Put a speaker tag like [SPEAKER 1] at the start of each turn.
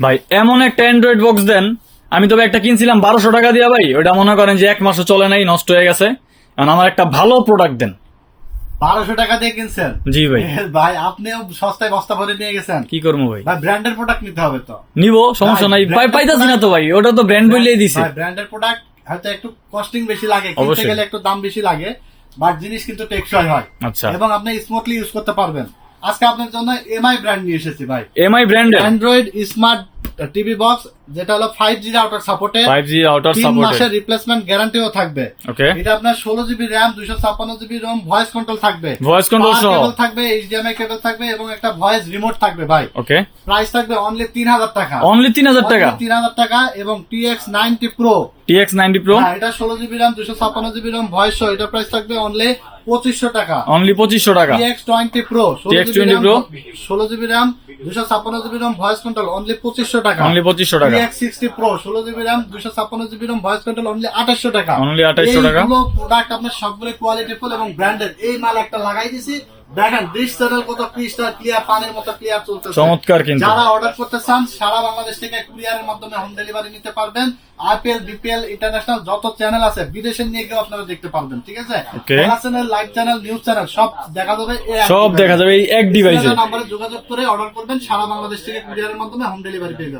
[SPEAKER 1] ভাই এমন একটা অ্যান্ড্রয়েড বক্স দেন, আমি তবে একটা কিনছিলাম 1200 টাকা দিয়ে ভাই, ওটা মনে করেন যে 1 মাসও চলে নাই, নষ্ট হয়ে গেছে। এখন আমার একটা ভালো প্রোডাক্ট দেন।
[SPEAKER 2] 1200 টাকা দিয়ে কিনছেন?
[SPEAKER 1] জি ভাই।
[SPEAKER 2] ভাই আপনিও সস্তায় বস্তা ভরে নিয়ে গেছেন।
[SPEAKER 1] কি করবো ভাই?
[SPEAKER 2] ভাই ব্র্যান্ডের প্রোডাক্ট নিতে হবে তো।
[SPEAKER 1] নিবো, সমস্যা নাই, পাইতাছি না তো ভাই, ওটা তো ব্র্যান্ড বললেই দিছে।
[SPEAKER 2] ভাই ব্র্যান্ডের প্রোডাক্ট হয়তো একটু কস্টিং বেশি লাগে, কিনতে
[SPEAKER 1] অবশ্যই।
[SPEAKER 2] গেলে একটু দাম বেশি লাগে, বাট জিনিস কিন্তু টেকসই হয়।
[SPEAKER 1] আচ্ছা।
[SPEAKER 2] এবং আপনি স্মুথলি ইউজ করতে পারবেন। আজকে আপনার জন্য এমআই ব্র্যান্ড নিয়ে এসেছি ভাই।
[SPEAKER 1] এমআই ব্র্যান্ডের
[SPEAKER 2] অ্যান্ড্রয়েড স্মার্ট টিভি বক্স, যেটা হলো 5G router supported,
[SPEAKER 1] 5G outer
[SPEAKER 2] 3
[SPEAKER 1] supported.
[SPEAKER 2] মাসের রিপ্লেসমেন্ট গ্যারান্টিও থাকবে।
[SPEAKER 1] ওকে।
[SPEAKER 2] এটা আপনার 16GB RAM, 256GB ROM, voice control থাকবে,
[SPEAKER 1] ভয়েস কন্ট্রোল সহ
[SPEAKER 2] কেবল থাকবে, HDMI কেবল থাকবে এবং একটা ভয়েস রিমোট থাকবে ভাই।
[SPEAKER 1] ওকে।
[SPEAKER 2] প্রাইস থাকবে অনলি 3000 টাকা।
[SPEAKER 1] অনলি 3000 টাকা।
[SPEAKER 2] 3000 টাকা। এবং TX90 Pro,
[SPEAKER 1] TX90 Pro
[SPEAKER 2] এটা 16GB RAM, 256GB ROM, voice সহ, এটা প্রাইস থাকবে অনলি 2500 টাকা।
[SPEAKER 1] অনলি 2500 টাকা।
[SPEAKER 2] TX20 Pro,
[SPEAKER 1] TX20 Pro,
[SPEAKER 2] 16GB RAM, 256GB ROM, voice control, only 2500 টাকা।
[SPEAKER 1] অনলি 2500 টাকা।
[SPEAKER 2] TX60 Pro, 16GB RAM, 256GB ROM, voice control, only 2800 টাকা।
[SPEAKER 1] Only 2800 টাকা।
[SPEAKER 2] এইগুলো প্রোডাক্ট আপনার সবগুলো কোয়ালিটিফুল এবং ব্র্যান্ডেড। এই মাল একটা লাগাই দিছি, দেখেন ডিশ চ্যানেল কত ক্রিস্টাল ক্লিয়ার, পানির মতো ক্লিয়ার চলতেছে।
[SPEAKER 1] চমৎকার কিন্তু।
[SPEAKER 2] যারা অর্ডার করতে চান সারা বাংলাদেশ থেকে কুরিয়ারের মাধ্যমে হোম ডেলিভারি নিতে পারবেন। আইপিএল, বিপিএল, ইন্টারন্যাশনাল যত চ্যানেল আছে বিদেশে নিয়ে গিয়ে আপনারা দেখতে পারবেন। ঠিক আছে?
[SPEAKER 1] Okay.
[SPEAKER 2] Channel, live channel, news channel সব দেখা যাবে
[SPEAKER 1] সব দেখা যাবে এই এক ডিভাইসে।
[SPEAKER 2] নাম্বারে যোগাযোগ করে অর্ডার করবেন, সারা বাংলাদেশ থেকে কুরিয়ারের মাধ্যমে হোম ডেলিভারি পেয়ে যাবেন।